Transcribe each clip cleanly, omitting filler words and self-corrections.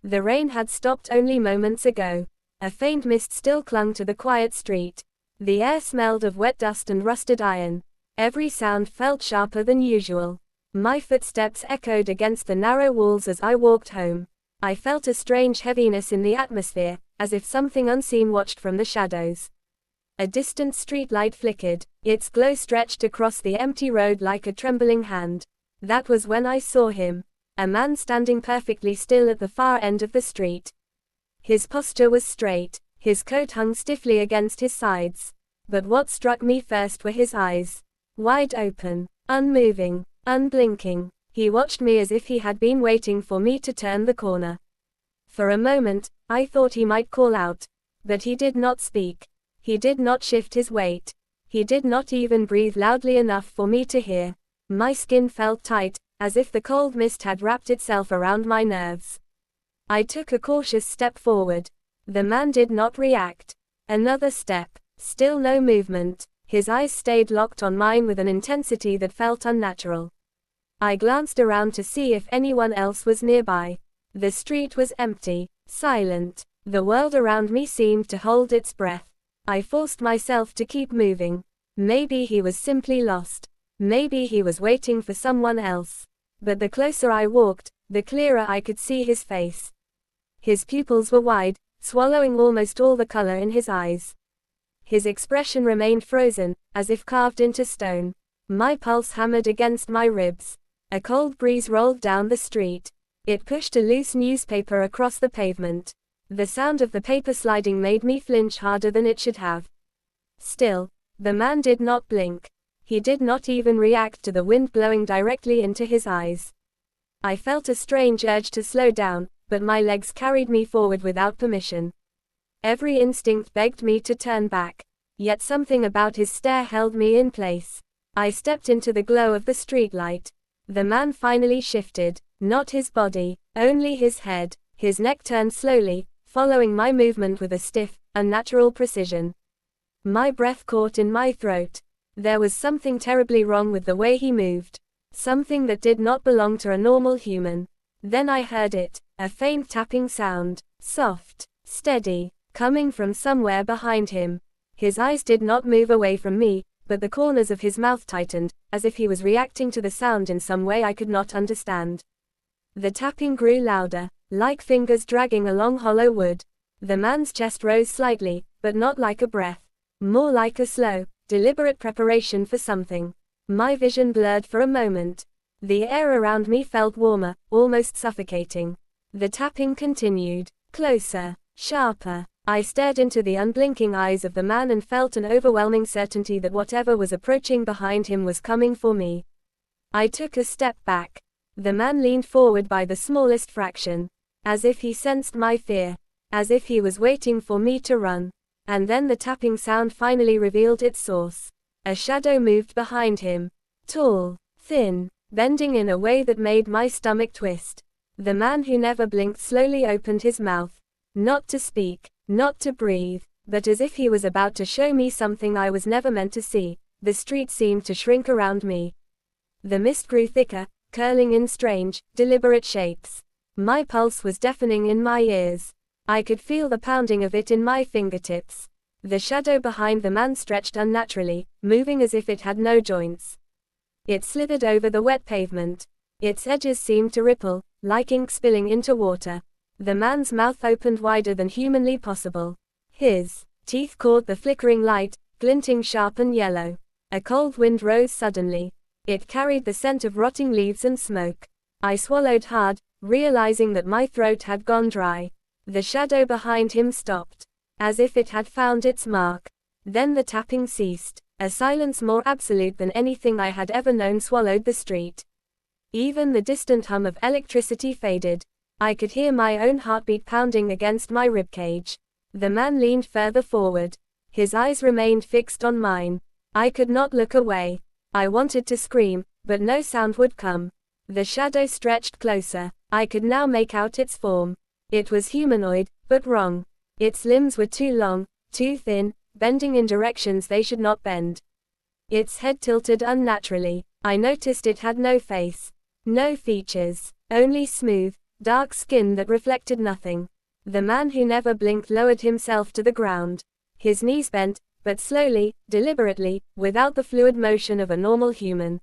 The rain had stopped only moments ago. A faint mist still clung to the quiet street. The air smelled of wet dust and rusted iron. Every sound felt sharper than usual. My footsteps echoed against the narrow walls as I walked home. I felt a strange heaviness in the atmosphere, as if something unseen watched from the shadows. A distant streetlight flickered. Its glow stretched across the empty road like a trembling hand. That was when I saw him. A man standing perfectly still at the far end of the street. His posture was straight. His coat hung stiffly against his sides. But what struck me first were his eyes. Wide open, unmoving, unblinking. He watched me as if he had been waiting for me to turn the corner. For a moment, I thought he might call out. But he did not speak. He did not shift his weight. He did not even breathe loudly enough for me to hear. My skin felt tight, as if the cold mist had wrapped itself around my nerves. I took a cautious step forward. The man did not react. Another step. Still no movement. His eyes stayed locked on mine with an intensity that felt unnatural. I glanced around to see if anyone else was nearby. The street was empty, silent. The world around me seemed to hold its breath. I forced myself to keep moving. Maybe he was simply lost. Maybe he was waiting for someone else. But the closer I walked, the clearer I could see his face. His pupils were wide, swallowing almost all the color in his eyes. His expression remained frozen, as if carved into stone. My pulse hammered against my ribs. A cold breeze rolled down the street. It pushed a loose newspaper across the pavement. The sound of the paper sliding made me flinch harder than it should have. Still, the man did not blink. He did not even react to the wind blowing directly into his eyes. I felt a strange urge to slow down, but my legs carried me forward without permission. Every instinct begged me to turn back. Yet something about his stare held me in place. I stepped into the glow of the streetlight. The man finally shifted. Not his body, only his head. His neck turned slowly, following my movement with a stiff, unnatural precision. My breath caught in my throat. There was something terribly wrong with the way he moved. Something that did not belong to a normal human. Then I heard it, a faint tapping sound, soft, steady, coming from somewhere behind him. His eyes did not move away from me, but the corners of his mouth tightened, as if he was reacting to the sound in some way I could not understand. The tapping grew louder, like fingers dragging along hollow wood. The man's chest rose slightly, but not like a breath. More like a slow, deliberate preparation for something. My vision blurred for a moment. The air around me felt warmer, almost suffocating. The tapping continued. Closer, sharper. I stared into the unblinking eyes of the man and felt an overwhelming certainty that whatever was approaching behind him was coming for me. I took a step back. The man leaned forward by the smallest fraction. As if he sensed my fear. As if he was waiting for me to run. And then the tapping sound finally revealed its source. A shadow moved behind him. Tall, thin, bending in a way that made my stomach twist. The man who never blinked slowly opened his mouth. Not to speak, not to breathe, but as if he was about to show me something I was never meant to see. The street seemed to shrink around me. The mist grew thicker, curling in strange, deliberate shapes. My pulse was deafening in my ears. I could feel the pounding of it in my fingertips. The shadow behind the man stretched unnaturally, moving as if it had no joints. It slithered over the wet pavement. Its edges seemed to ripple, like ink spilling into water. The man's mouth opened wider than humanly possible. His teeth caught the flickering light, glinting sharp and yellow. A cold wind rose suddenly. It carried the scent of rotting leaves and smoke. I swallowed hard, realizing that my throat had gone dry. The shadow behind him stopped, as if it had found its mark. Then the tapping ceased. A silence more absolute than anything I had ever known swallowed the street. Even the distant hum of electricity faded. I could hear my own heartbeat pounding against my ribcage. The man leaned further forward. His eyes remained fixed on mine. I could not look away. I wanted to scream, but no sound would come. The shadow stretched closer. I could now make out its form. It was humanoid, but wrong. Its limbs were too long, too thin, bending in directions they should not bend. Its head tilted unnaturally. I noticed it had no face. No features. Only smooth, dark skin that reflected nothing. The man who never blinked lowered himself to the ground. His knees bent, but slowly, deliberately, without the fluid motion of a normal human.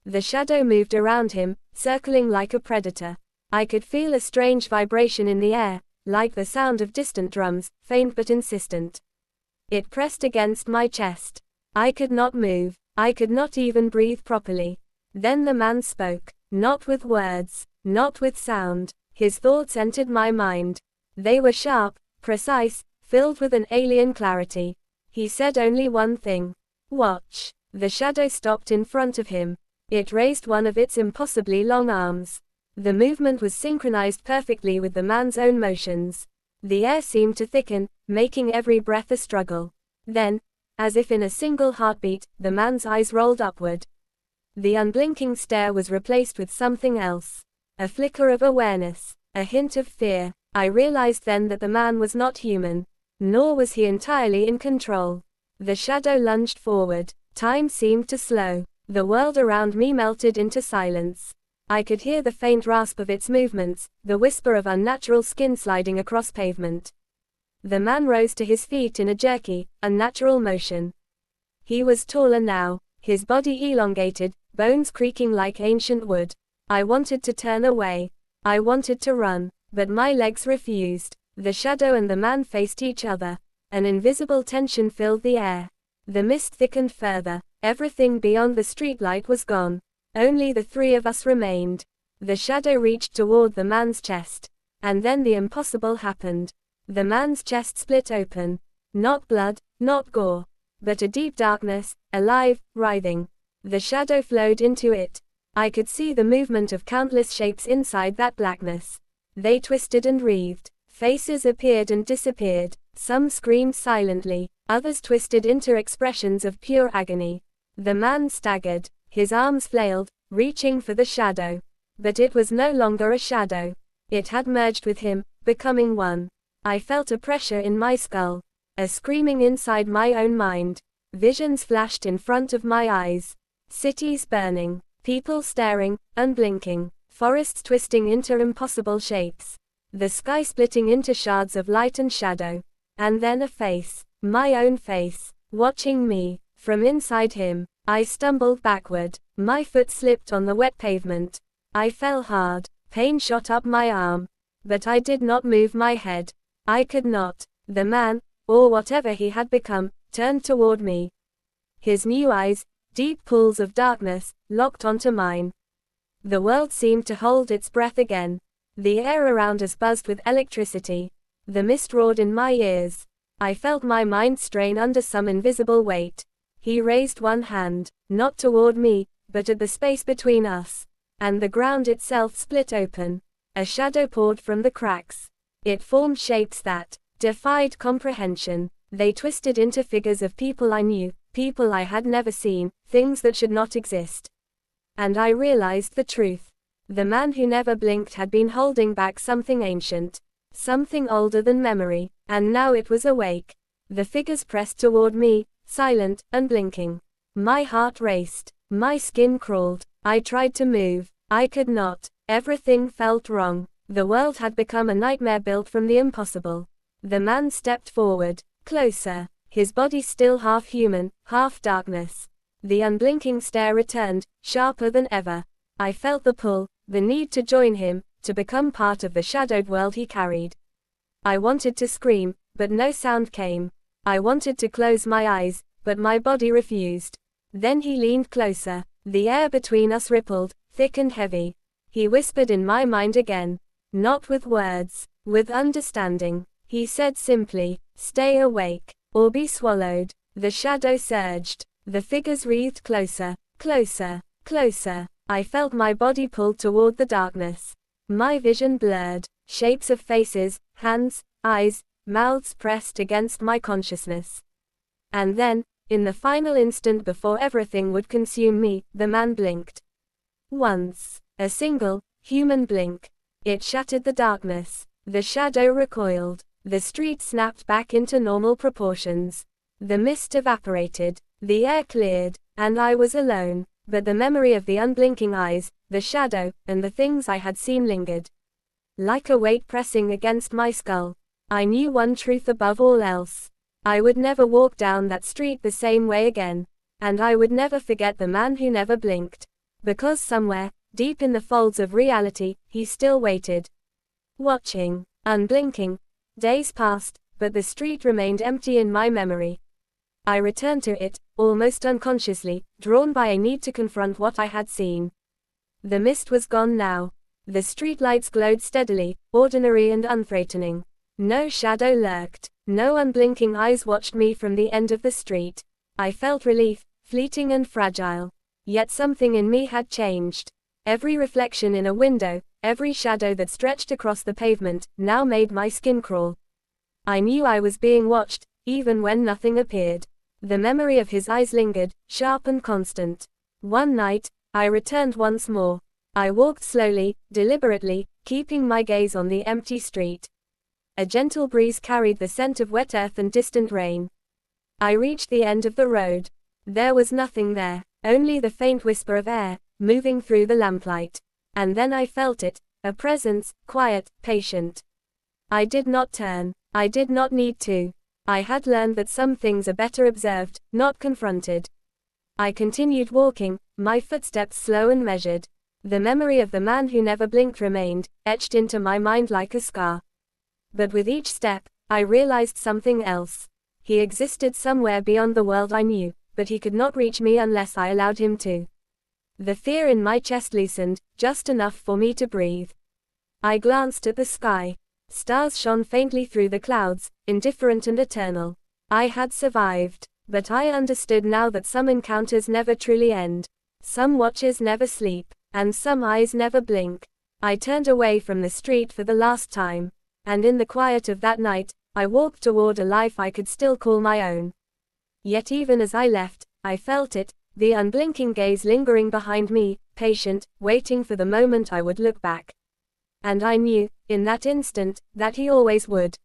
The shadow moved around him, circling like a predator. I could feel a strange vibration in the air, like the sound of distant drums, faint but insistent. It pressed against my chest. I could not move. I could not even breathe properly. Then the man spoke. Not with words, not with sound. His thoughts entered my mind. They were sharp, precise, filled with an alien clarity. He said only one thing. Watch. The shadow stopped in front of him. It raised one of its impossibly long arms. The movement was synchronized perfectly with the man's own motions. The air seemed to thicken, making every breath a struggle. Then, as if in a single heartbeat, the man's eyes rolled upward. The unblinking stare was replaced with something else. A flicker of awareness, a hint of fear. I realized then that the man was not human. Nor was he entirely in control. The shadow lunged forward. Time seemed to slow. The world around me melted into silence. I could hear the faint rasp of its movements, the whisper of unnatural skin sliding across pavement. The man rose to his feet in a jerky, unnatural motion. He was taller now, his body elongated, bones creaking like ancient wood. I wanted to turn away. I wanted to run, but my legs refused. The shadow and the man faced each other. An invisible tension filled the air. The mist thickened further. Everything beyond the streetlight was gone. Only the three of us remained. The shadow reached toward the man's chest. And then the impossible happened. The man's chest split open. Not blood, not gore, but a deep darkness, alive, writhing. The shadow flowed into it. I could see the movement of countless shapes inside that blackness. They twisted and wreathed. Faces appeared and disappeared. Some screamed silently. Others twisted into expressions of pure agony. The man staggered. His arms flailed, reaching for the shadow. But it was no longer a shadow. It had merged with him, becoming one. I felt a pressure in my skull. A screaming inside my own mind. Visions flashed in front of my eyes. Cities burning. People staring, unblinking. Forests twisting into impossible shapes. The sky splitting into shards of light and shadow. And then a face. My own face. Watching me. From inside him. I stumbled backward. My foot slipped on the wet pavement. I fell hard. Pain shot up my arm. But I did not move my head. I could not. The man, or whatever he had become, turned toward me. His new eyes, deep pools of darkness, locked onto mine. The world seemed to hold its breath again. The air around us buzzed with electricity. The mist roared in my ears. I felt my mind strain under some invisible weight. He raised one hand, not toward me, but at the space between us. And the ground itself split open. A shadow poured from the cracks. It formed shapes that defied comprehension. They twisted into figures of people I knew, people I had never seen, things that should not exist. And I realized the truth. The man who never blinked had been holding back something ancient. Something older than memory. And now it was awake. The figures pressed toward me, silent, unblinking. My heart raced. My skin crawled. I tried to move. I could not. Everything felt wrong. The world had become a nightmare built from the impossible. The man stepped forward. Closer. His body still half human, half darkness. The unblinking stare returned, sharper than ever. I felt the pull, the need to join him, to become part of the shadowed world he carried. I wanted to scream, but no sound came. I wanted to close my eyes, but my body refused. Then he leaned closer. The air between us rippled, thick and heavy. He whispered in my mind again. Not with words, with understanding. He said simply, stay awake, or be swallowed. The shadow surged. The figures wreathed closer, closer, closer. I felt my body pulled toward the darkness. My vision blurred. Shapes of faces, hands, eyes, mouths pressed against my consciousness. And then, in the final instant before everything would consume me, the man blinked. Once. A single, human blink. It shattered the darkness. The shadow recoiled. The street snapped back into normal proportions. The mist evaporated. The air cleared. And I was alone. But the memory of the unblinking eyes, the shadow, and the things I had seen lingered. like a weight pressing against my skull. I knew one truth above all else. I would never walk down that street the same way again. And I would never forget the man who never blinked. Because somewhere, deep in the folds of reality, he still waited. Watching. Unblinking. Days passed, but the street remained empty in my memory. I returned to it, almost unconsciously, drawn by a need to confront what I had seen. The mist was gone now. The streetlights glowed steadily, ordinary and unthreatening. No shadow lurked. No unblinking eyes watched me from the end of the street. I felt relief, fleeting and fragile. Yet something in me had changed. Every reflection in a window, every shadow that stretched across the pavement, now made my skin crawl. I knew I was being watched, even when nothing appeared. The memory of his eyes lingered, sharp and constant. One night, I returned once more. I walked slowly, deliberately, keeping my gaze on the empty street. A gentle breeze carried the scent of wet earth and distant rain. I reached the end of the road. There was nothing there, only the faint whisper of air, moving through the lamplight. And then I felt it, a presence, quiet, patient. I did not turn. I did not need to. I had learned that some things are better observed, not confronted. I continued walking, my footsteps slow and measured. The memory of the man who never blinked remained, etched into my mind like a scar. But with each step, I realized something else. He existed somewhere beyond the world I knew, but he could not reach me unless I allowed him to. The fear in my chest loosened, just enough for me to breathe. I glanced at the sky. Stars shone faintly through the clouds, indifferent and eternal. I had survived, but I understood now that some encounters never truly end. Some watchers never sleep, and some eyes never blink. I turned away from the street for the last time. And in the quiet of that night, I walked toward a life I could still call my own. Yet even as I left, I felt it, the unblinking gaze lingering behind me, patient, waiting for the moment I would look back. And I knew, in that instant, that he always would.